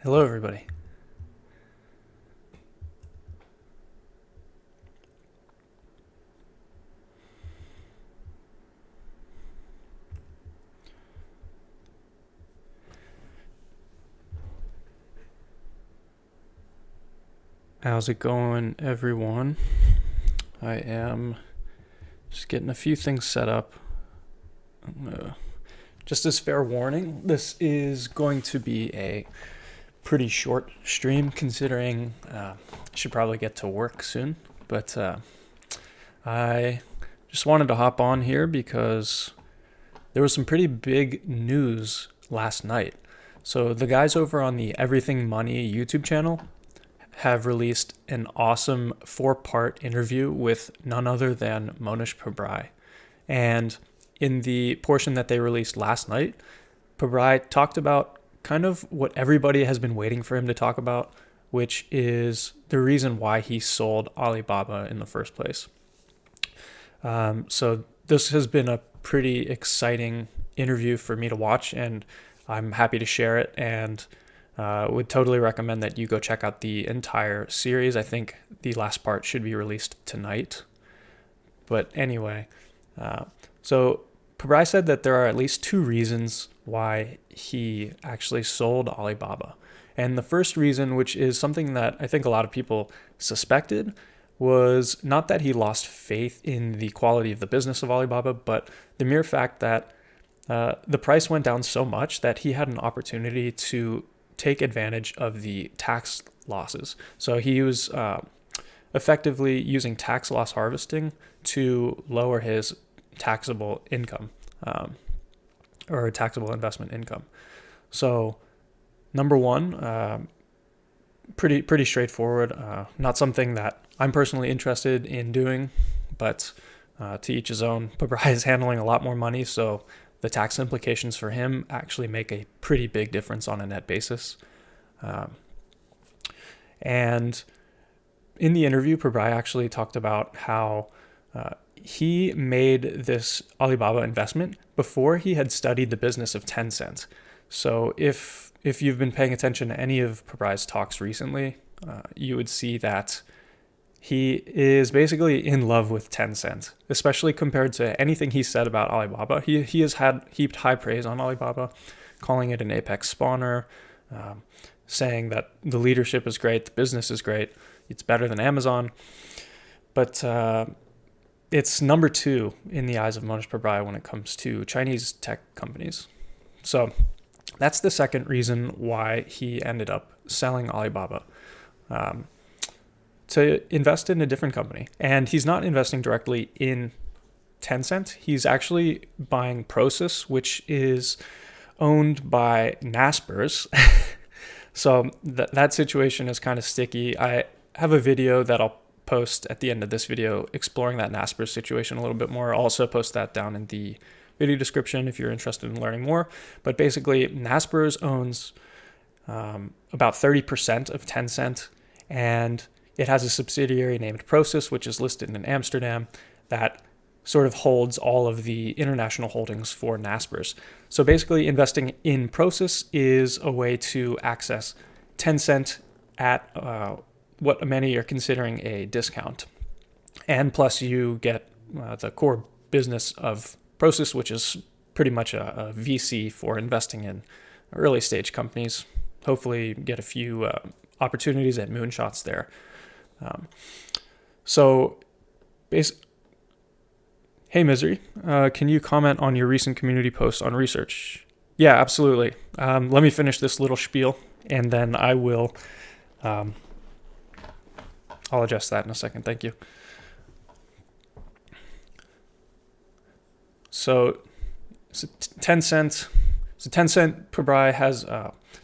Hello, everybody. How's it going, everyone? I am just getting a few things set up. Just as fair warning, this is going to be a pretty short stream considering I should probably get to work soon. But I just wanted to hop on here because there was some pretty big news last night. So the guys over on the Everything Money YouTube channel have released an awesome 4-part interview with none other than Mohnish Pabrai. And in the portion that they released last night, Pabrai talked about kind of what everybody has been waiting for him to talk about, which is the reason why he sold Alibaba in the first place. So this has been a pretty exciting interview for me to watch, and I'm happy to share it, and would totally recommend that you go check out the entire series. I think the last part should be released tonight. But anyway, so Pabrai said that there are at least 2 reasons why he actually sold Alibaba. And the first reason, which is something that I think a lot of people suspected, was not that he lost faith in the quality of the business of Alibaba, but the mere fact that the price went down so much that he had an opportunity to take advantage of the tax losses. So he was effectively using tax loss harvesting to lower his taxable income or taxable investment income. So number one, pretty straightforward. Not something that I'm personally interested in doing, but to each his own. Pabrai is handling a lot more money, so the tax implications for him actually make a pretty big difference on a net basis. And in the interview, Pabrai actually talked about how he made this Alibaba investment before he had studied the business of Tencent. So if you've been paying attention to any of Pabrai's talks recently, you would see that he is basically in love with Tencent, especially compared to anything he said about Alibaba. He has had heaped high praise on Alibaba, calling it an apex spawner, saying that the leadership is great, the business is great, it's better than Amazon. But it's number 2 in the eyes of Mohnish Pabrai when it comes to Chinese tech companies. So that's the second reason why he ended up selling Alibaba. To invest in a different company. And he's not investing directly in Tencent. He's actually buying Prosus, which is owned by Naspers. So that situation is kind of sticky. I have a video that I'll post at the end of this video exploring that Naspers situation a little bit more. I'll also post that down in the video description if you're interested in learning more. But basically, Naspers owns about 30% of Tencent, and it has a subsidiary named Prosus, which is listed in Amsterdam, that sort of holds all of the international holdings for Naspers. So basically, investing in Prosus is a way to access Tencent at what many are considering a discount. And plus, you get the core business of Prosus, which is pretty much a VC for investing in early stage companies. Hopefully, get a few opportunities at moonshots there. Hey Misery, can you comment on your recent community post on research? Yeah, absolutely. Let me finish this little spiel, and then I will. I'll adjust that in a second. Thank you. So Tencent. Pabrai has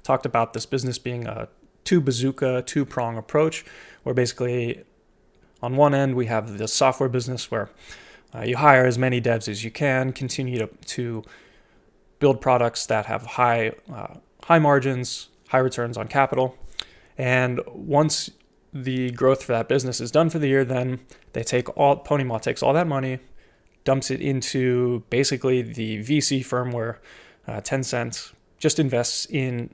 talked about this business being a two-prong approach, where basically on one end we have the software business where you hire as many devs as you can, continue to build products that have high margins, high returns on capital, and once the growth for that business is done for the year, then Ponyma takes all that money, dumps it into basically the VC firm where Tencent just invests in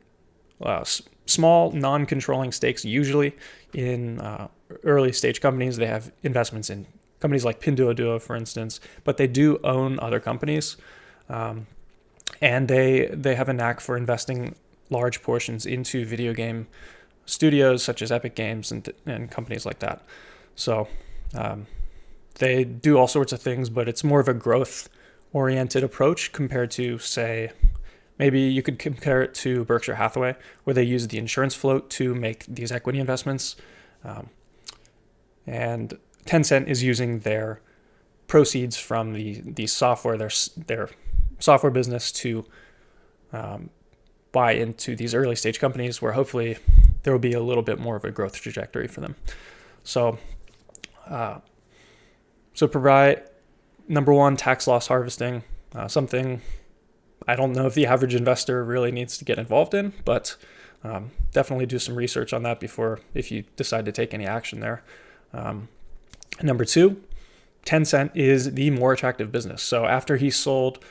small non-controlling stakes usually in early stage companies. They have investments in companies like Pinduoduo, for instance, but they do own other companies, and they have a knack for investing large portions into video game studios such as Epic Games and companies like that. So they do all sorts of things, but it's more of a growth-oriented approach compared to, say, maybe you could compare it to Berkshire Hathaway, where they use the insurance float to make these equity investments. And Tencent is using their proceeds from the software, their software business, to buy into these early stage companies where hopefully there will be a little bit more of a growth trajectory for them. So Pabrai, number one, tax loss harvesting, something I don't know if the average investor really needs to get involved in, but definitely do some research on that if you decide to take any action there. Number two, Tencent is the more attractive business. So after he sold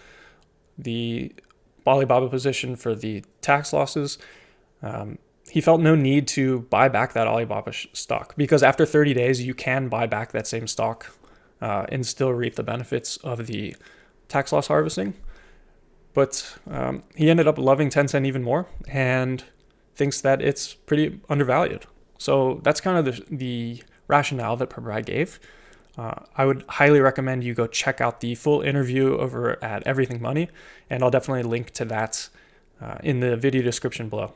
the Alibaba position for the tax losses, he felt no need to buy back that Alibaba stock, because after 30 days, you can buy back that same stock and still reap the benefits of the tax loss harvesting. But he ended up loving Tencent even more and thinks that it's pretty undervalued. So that's kind of the rationale that Pabrai gave. I would highly recommend you go check out the full interview over at Everything Money, and I'll definitely link to that in the video description below.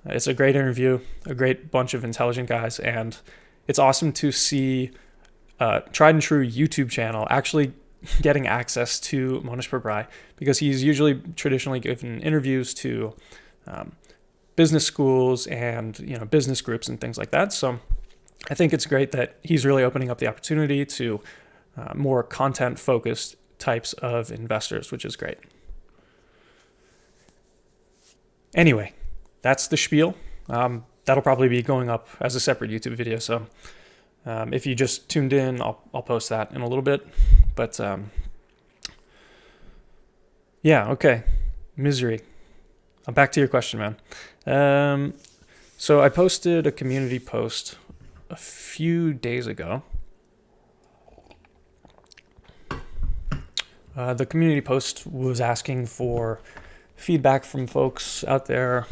It's a great interview, a great bunch of intelligent guys, and it's awesome to see a tried and true YouTube channel actually getting access to Mohnish Pabrai, because he's usually traditionally given interviews to business schools and business groups and things like that. So I think it's great that he's really opening up the opportunity to more content-focused types of investors, which is great. Anyway, that's the spiel. That'll probably be going up as a separate YouTube video. So if you just tuned in, I'll post that in a little bit. But yeah, okay. Misery. I'm back to your question, man. So I posted a community post a few days ago. The community post was asking for feedback from folks out there,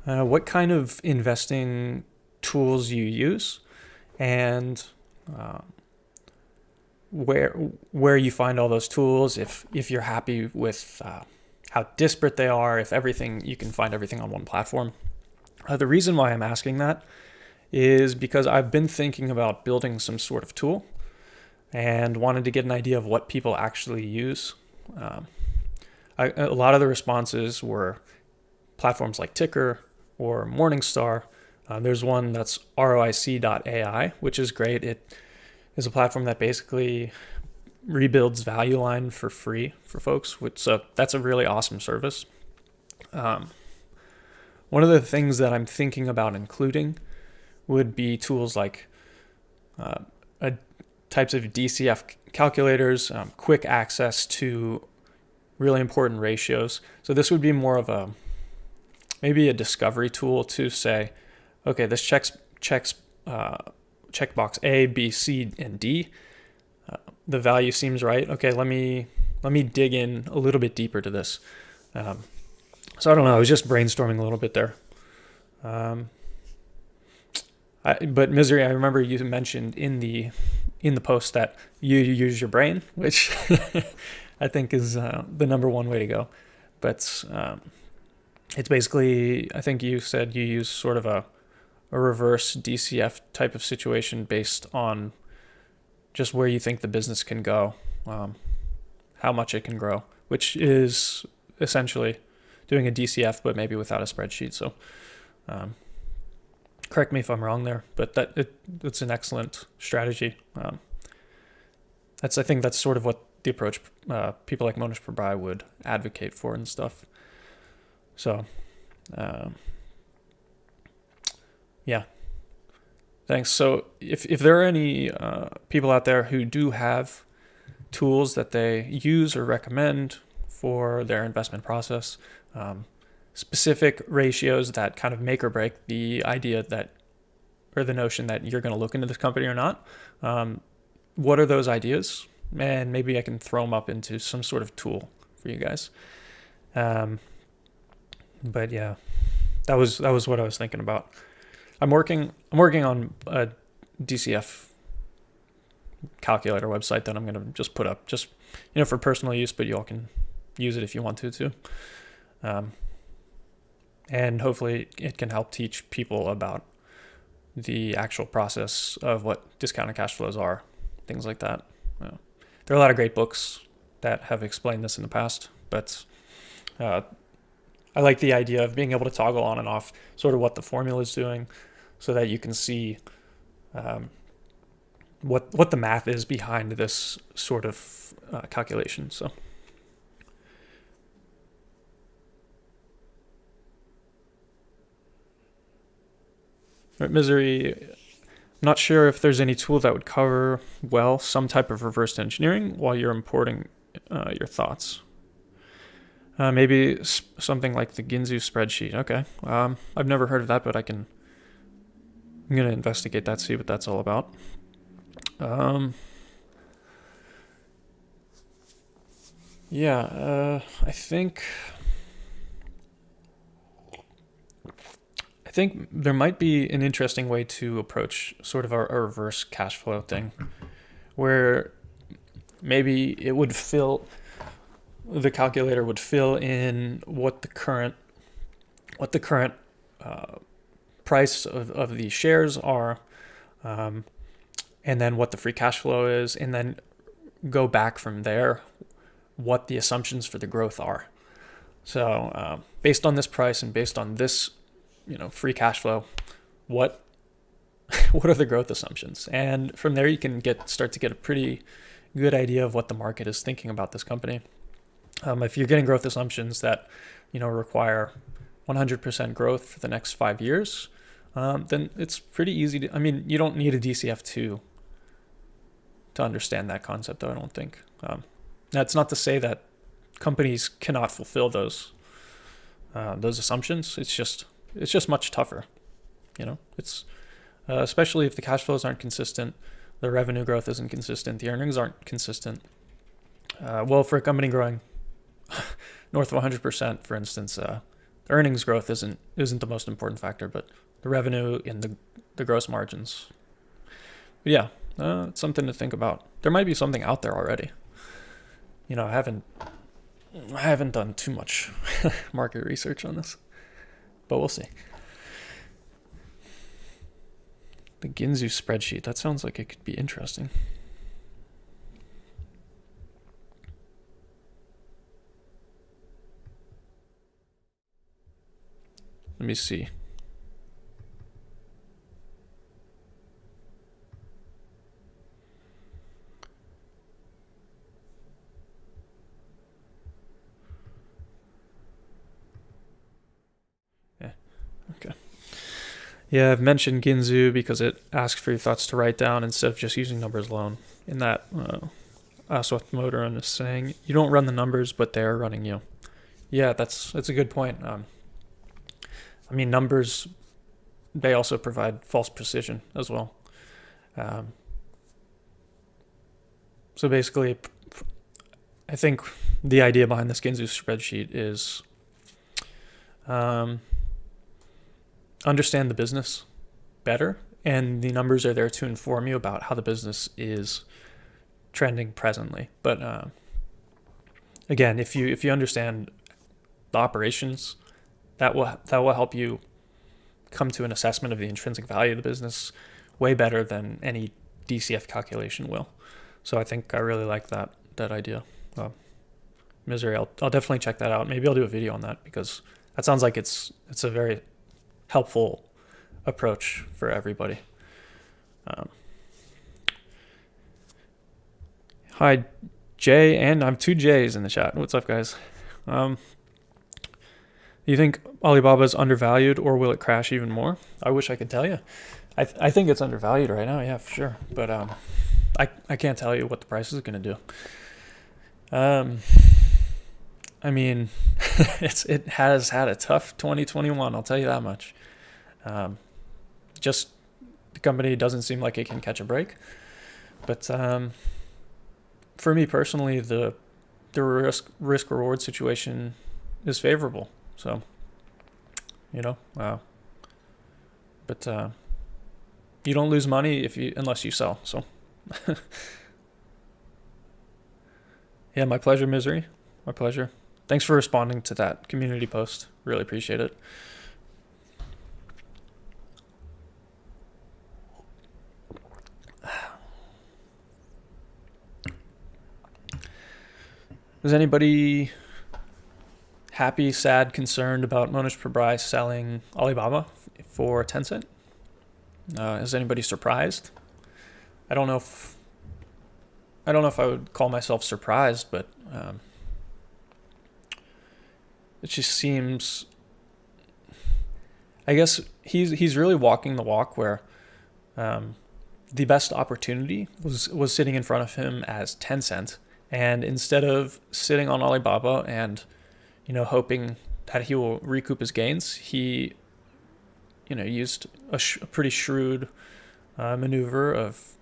what kind of investing tools you use, and where you find all those tools, if you're happy with how disparate they are, if you can find everything on one platform. The reason why I'm asking that is because I've been thinking about building some sort of tool and wanted to get an idea of what people actually use. A lot of the responses were platforms like Ticker or Morningstar. There's one that's ROIC.ai, which is great. It is a platform that basically rebuilds Value Line for free for folks. So that's a really awesome service. One of the things that I'm thinking about including would be tools like types of DCF calculators, quick access to really important ratios. So this would be more of maybe a discovery tool to say, okay, this checks checkbox A, B, C, and D. The value seems right. Okay, let me dig in a little bit deeper to this. So I don't know. I was just brainstorming a little bit there. But Misery, I remember you mentioned in the post that you use your brain, which I think is the number one way to go. But it's basically, I think you said you use sort of a reverse DCF type of situation based on just where you think the business can go, how much it can grow, which is essentially doing a DCF, but maybe without a spreadsheet. So correct me if I'm wrong there, but it's an excellent strategy. I think that's sort of what the approach people like Mohnish Pabrai would advocate for and stuff. So yeah, thanks. So if there are any people out there who do have tools that they use or recommend for their investment process, specific ratios that kind of make or break the idea that, or the notion that you're going to look into this company or not. What are those ideas? And maybe I can throw them up into some sort of tool for you guys. But yeah, that was what I was thinking about. I'm working on a DCF calculator website that I'm going to just put up, just for personal use, but you all can use it if you want to too. And hopefully it can help teach people about the actual process of what discounted cash flows are, things like that. There are a lot of great books that have explained this in the past, but I like the idea of being able to toggle on and off sort of what the formula is doing, so that you can see what the math is behind this sort of calculation. So. Misery, not sure if there's any tool that would cover well some type of reverse engineering while you're importing your thoughts. Maybe something like the Ginzu spreadsheet. Okay. I've never heard of that, but I'm going to investigate that, see what that's all about. I think there might be an interesting way to approach sort of a reverse cash flow thing, where maybe the calculator would fill in what the current price of the shares are, and then what the free cash flow is, and then go back from there what the assumptions for the growth are. So based on this price and based on this free cash flow, what are the growth assumptions? And from there you can start to get a pretty good idea of what the market is thinking about this company. If you're getting growth assumptions that require 100% growth for the next 5 years, then it's pretty easy to, you don't need a DCF to understand that concept, though, I don't think. That's not to say that companies cannot fulfill those assumptions. It's just much tougher. It's especially if the cash flows aren't consistent, the revenue growth isn't consistent, the earnings aren't consistent. Well, for a company growing north of 100%, for instance, the earnings growth isn't the most important factor, but the revenue and the gross margins. But yeah, it's something to think about. There might be something out there already. I haven't done too much market research on this, but we'll see. The Ginzu spreadsheet, that sounds like it could be interesting. Let me see. Okay. Yeah, I've mentioned Ginzu because it asks for your thoughts to write down instead of just using numbers alone. In that, Aswath Motoran is saying, you don't run the numbers, but they're running you. Yeah, that's a good point. Numbers, they also provide false precision as well. So basically, I think the idea behind this Ginzu spreadsheet is understand the business better, and the numbers are there to inform you about how the business is trending presently. But again, if you understand the operations, that will help you come to an assessment of the intrinsic value of the business way better than any DCF calculation will. So I think I really like that idea. Misery, I'll definitely check that out. Maybe I'll do a video on that, because that sounds like it's a very helpful approach for everybody. Hi, Jay, and I'm 2 J's in the chat. What's up, guys? Do you think Alibaba is undervalued, or will it crash even more? I wish I could tell you. I think it's undervalued right now, yeah, for sure. But I can't tell you what the price is going to do. it has had a tough 2021. I'll tell you that much. Just the company doesn't seem like it can catch a break. But for me personally, the risk reward situation is favorable. So, but you don't lose money unless you sell. So, yeah, my pleasure, Misery. My pleasure. Thanks for responding to that community post. Really appreciate it. Was anybody happy, sad, concerned about Mohnish Pabrai selling Alibaba for Tencent? Is anybody surprised? I don't know if I would call myself surprised, but it just seems, I guess he's really walking the walk where the best opportunity was sitting in front of him as Tencent, and instead of sitting on Alibaba and hoping that he will recoup his gains, he used a pretty shrewd maneuver of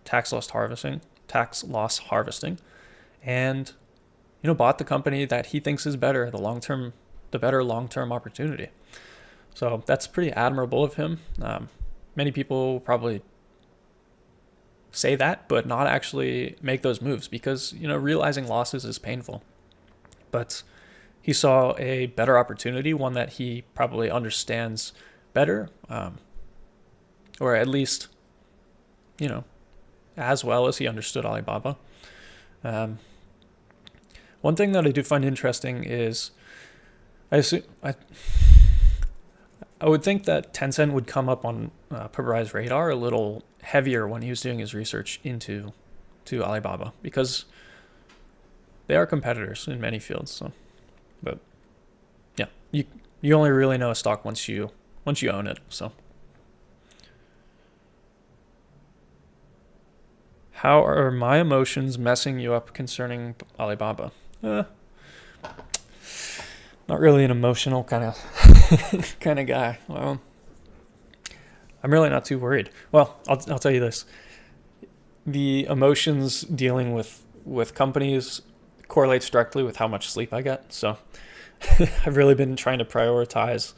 tax loss harvesting, and bought the company that he thinks is better, the better long-term opportunity. So that's pretty admirable of him. Many people probably say that, but not actually make those moves because realizing losses is painful. But he saw a better opportunity, one that he probably understands better, or at least as well as he understood Alibaba. One thing that I do find interesting is I would think that Tencent would come up on Pabrai's radar a little heavier when he was doing his research into Alibaba, because they are competitors in many fields. So, but yeah, you only really know a stock once you own it. So, how are my emotions messing you up concerning Alibaba? Not really an emotional kind of guy. Well, I'm really not too worried. Well, I'll tell you this: the emotions dealing with companies correlates directly with how much sleep I get. So I've really been trying to prioritize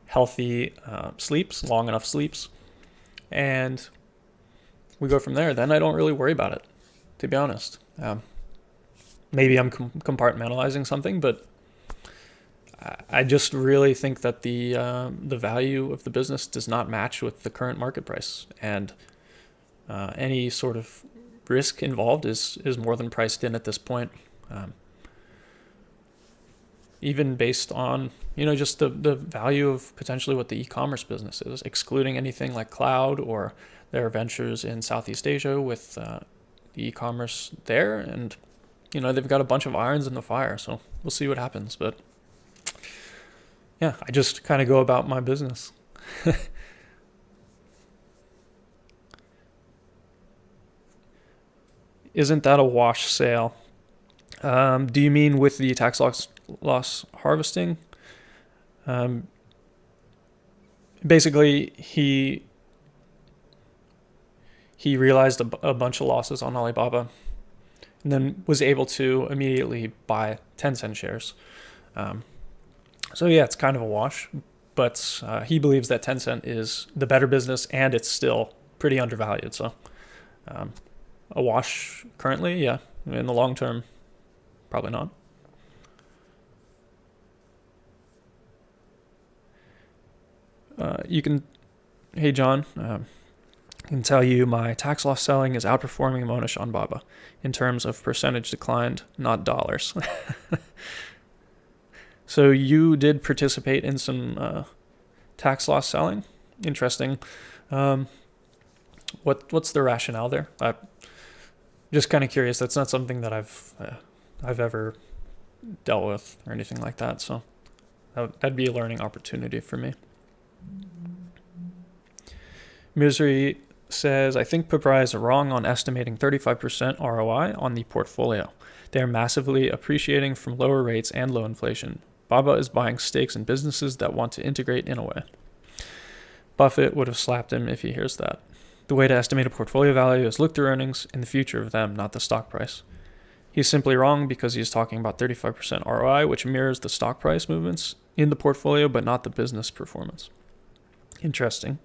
healthy sleeps, long enough sleeps, and we go from there. Then I don't really worry about it, to be honest. Maybe I'm compartmentalizing something, but I just really think that the value of the business does not match with the current market price, and any sort of risk involved is more than priced in at this point. Even based on just the value of potentially what the e-commerce business is, excluding anything like cloud or their ventures in Southeast Asia with the e-commerce there, and they've got a bunch of irons in the fire, so we'll see what happens. But yeah, I just kind of go about my business. Isn't that a wash sale? Do you mean with the tax loss harvesting? Basically, he realized a bunch of losses on Alibaba, and then was able to immediately buy Tencent shares. So yeah, it's kind of a wash, but he believes that Tencent is the better business and it's still pretty undervalued. So a wash currently, yeah. In the long term, probably not. Hey John, I can tell you my tax loss selling is outperforming Mohnish on Baba in terms of percentage declined, not dollars. So you did participate in some tax loss selling. Interesting. What's the rationale there? I'm just kind of curious. That's not something that I've ever dealt with or anything like that. So that'd be a learning opportunity for me. Misery says, I think Pabrai is wrong on estimating 35% ROI on the portfolio. They are massively appreciating from lower rates and low inflation. Baba is buying stakes in businesses that want to integrate in a way. Buffett would have slapped him if he hears that. The way to estimate a portfolio value is look through earnings and the future of them, not the stock price. He's simply wrong because he's talking about 35% ROI, which mirrors the stock price movements in the portfolio, but not the business performance. Interesting.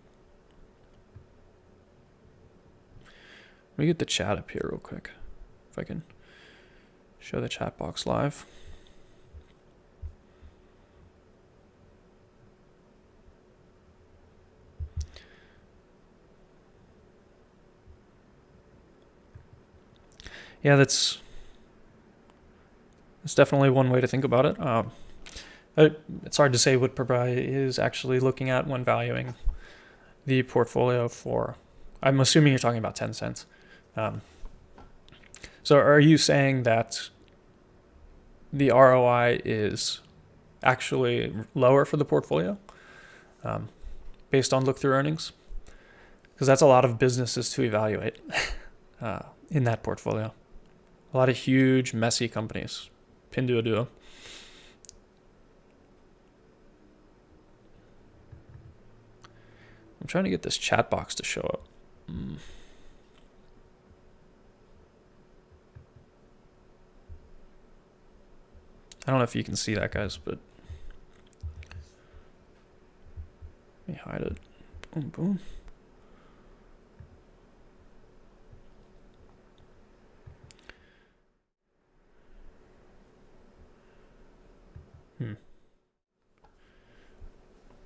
Let me get the chat up here real quick, if I can show the chat box live. Yeah, that's definitely one way to think about it. It's hard to say what Pabrai is actually looking at when valuing the portfolio for. I'm assuming you're talking about Tencent. So are you saying that the ROI is actually lower for the portfolio based on look-through earnings? Because that's a lot of businesses to evaluate in that portfolio. A lot of huge, messy companies. Pinduoduo. I'm trying to get this chat box to show up. I don't know if you can see that, guys, but let me hide it. Boom, boom.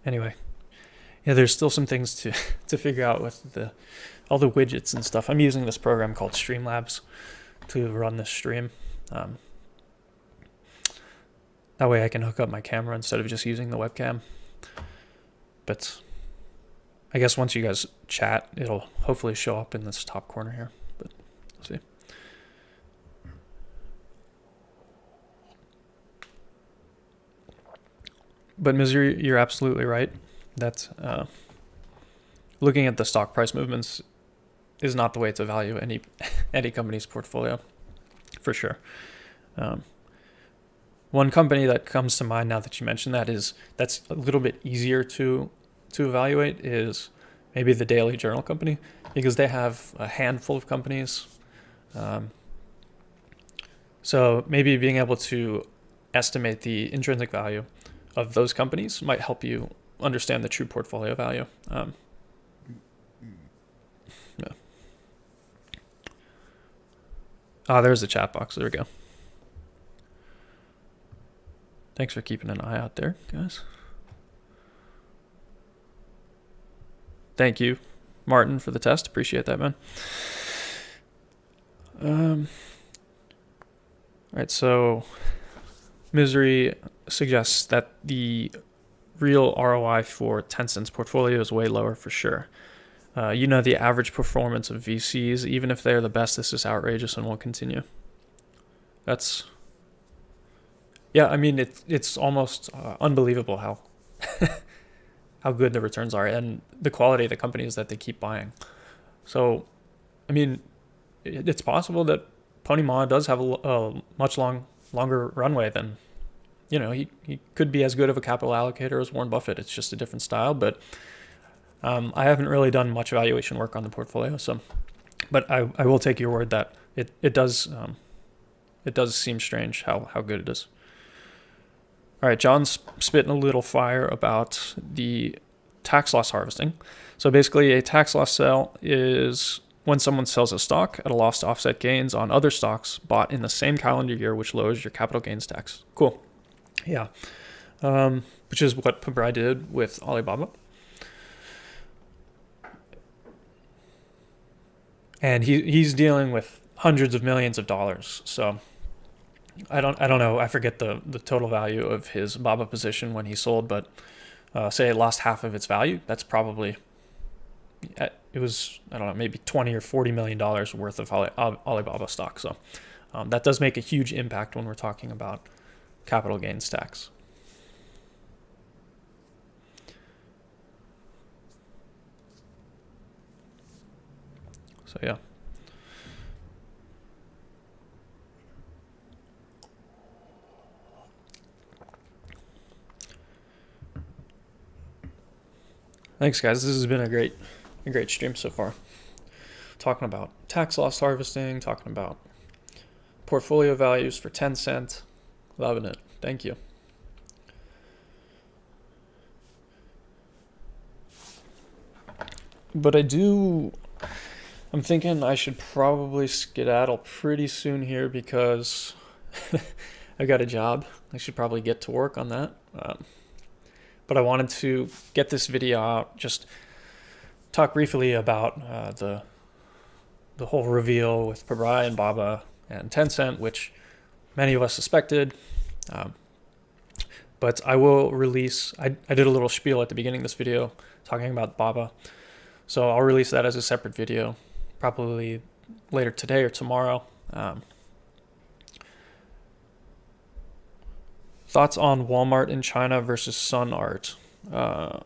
Anyway, yeah, there's still some things to figure out with all the widgets and stuff. I'm using this program called Streamlabs to run this stream. That way I can hook up my camera instead of just using the webcam. But I guess once you guys chat, it'll hopefully show up in this top corner here. But we'll see. But Misery, you're absolutely right. That looking at the stock price movements is not the way to value any company's portfolio, for sure. One company that comes to mind now that you mentioned that's a little bit easier to evaluate is maybe the Daily Journal company, because they have a handful of companies. So maybe being able to estimate the intrinsic value of those companies might help you understand the true portfolio value. Yeah. There's the chat box. There we go. Thanks for keeping an eye out there, guys. Thank you, Martin, for the test. Appreciate that, man. All right, so Misery suggests that the real ROI for Tencent's portfolio is way lower for sure. The average performance of VCs, even if they're the best, this is outrageous and will continue. Yeah, I mean, it's almost unbelievable how how good the returns are and the quality of the companies that they keep buying. So, I mean, it's possible that Pony Ma does have a much longer runway than, he could be as good of a capital allocator as Warren Buffett. It's just a different style, but I haven't really done much valuation work on the portfolio. So, but I will take your word that it does seem strange how good it is. All right, John's spitting a little fire about the tax loss harvesting. So basically, a tax loss sale is when someone sells a stock at a loss to offset gains on other stocks bought in the same calendar year, which lowers your capital gains tax. Cool. Yeah. Which is what Pabrai did with Alibaba. And he's dealing with hundreds of millions of dollars. So I don't know. I forget the total value of his Baba position when he sold, but say it lost half of its value. That's probably, it was, I don't know, maybe $20 or $40 million worth of Alibaba stock. So that does make a huge impact when we're talking about capital gains tax. So yeah. Thanks, guys. This has been a great stream so far. Talking about tax loss harvesting, talking about portfolio values for Tencent. Loving it. Thank you. But I'm thinking I should probably skedaddle pretty soon here because I got a job. I should probably get to work on that. But I wanted to get this video out, just talk briefly about the whole reveal with Pabrai and Baba and Tencent, which many of us suspected. But I will release, I did a little spiel at the beginning of this video talking about Baba. So I'll release that as a separate video, probably later today or tomorrow. Thoughts on Walmart in China versus Sun Art. I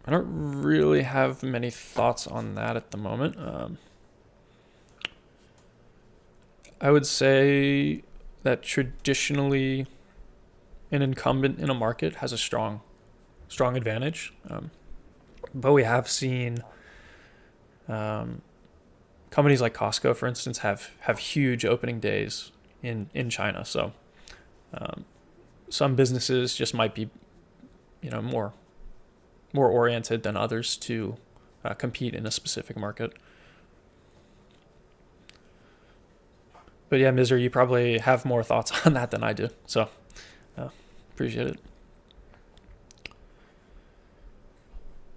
don't really have many thoughts on that at the moment. I would say that traditionally an incumbent in a market has a strong advantage. But we have seen companies like Costco, for instance, have huge opening days in China. So some businesses just might be, more oriented than others to compete in a specific market. But yeah, Misery, you probably have more thoughts on that than I do. So appreciate it.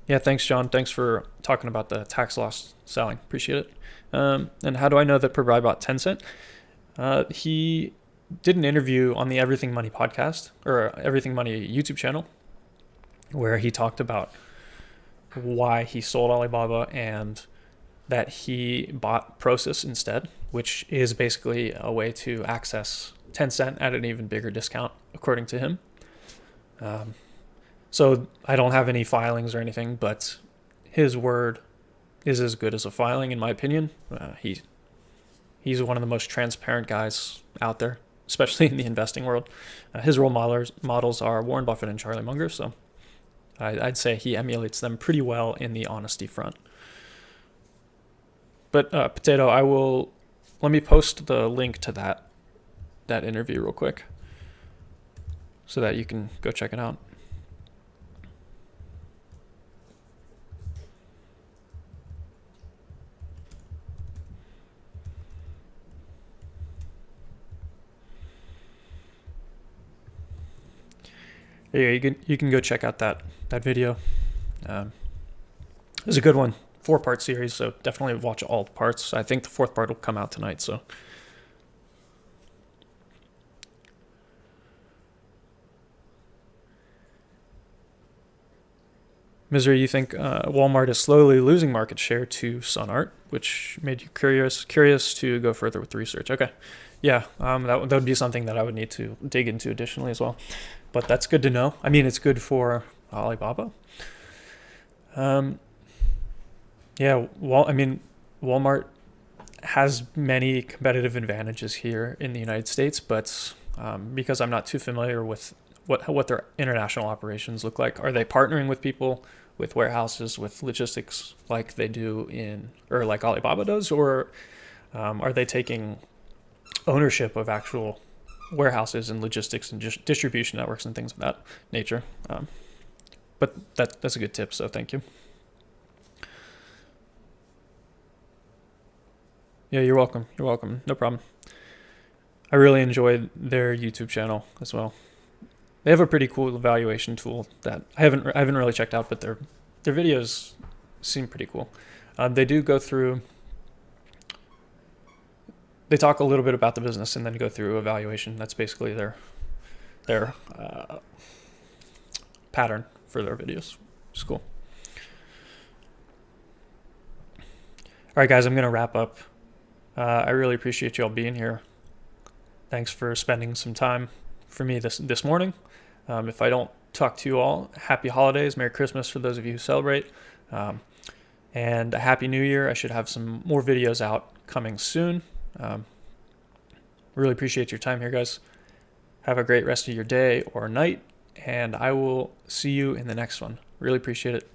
Yeah, thanks, John. Thanks for talking about the tax loss selling. Appreciate it. And how do I know that Pabrai bought Tencent? He did an interview on the Everything Money podcast, or Everything Money YouTube channel, where he talked about why he sold Alibaba and that he bought Prosus instead, which is basically a way to access Tencent at an even bigger discount, according to him. So I don't have any filings or anything, but his word is as good as a filing, in my opinion. He's one of the most transparent guys out there, especially in the investing world. His role models are Warren Buffett and Charlie Munger, so I'd say he emulates them pretty well in the honesty front. But Potato, let me post the link to that interview real quick so that you can go check it out. Yeah, you can go check out that video. It's a good one, 4-part series, so definitely watch all parts. I think the 4th part will come out tonight. So, Misery, you think Walmart is slowly losing market share to Sun Art, which made you curious to go further with the research. Okay, yeah, that would be something that I would need to dig into additionally as well. But that's good to know. I mean, it's good for Alibaba. Walmart has many competitive advantages here in the United States, but because I'm not too familiar with what their international operations look like, are they partnering with people, with warehouses, with logistics like they do like Alibaba does, or are they taking ownership of actual warehouses and logistics and just distribution networks and things of that nature? But that's a good tip, so thank you. Yeah, you're welcome. No problem. I really enjoyed their YouTube channel as well. They have a pretty cool evaluation tool that I haven't really checked out, but their videos seem pretty cool. They do go through. They talk a little bit about the business and then go through evaluation. That's basically their pattern for their videos. It's cool. All right, guys, I'm going to wrap up. I really appreciate you all being here. Thanks for spending some time for me this morning. If I don't talk to you all, happy holidays, Merry Christmas for those of you who celebrate, and a Happy New Year. I should have some more videos out coming soon. Really appreciate your time here, guys. Have a great rest of your day or night, and I will see you in the next one. Really appreciate it.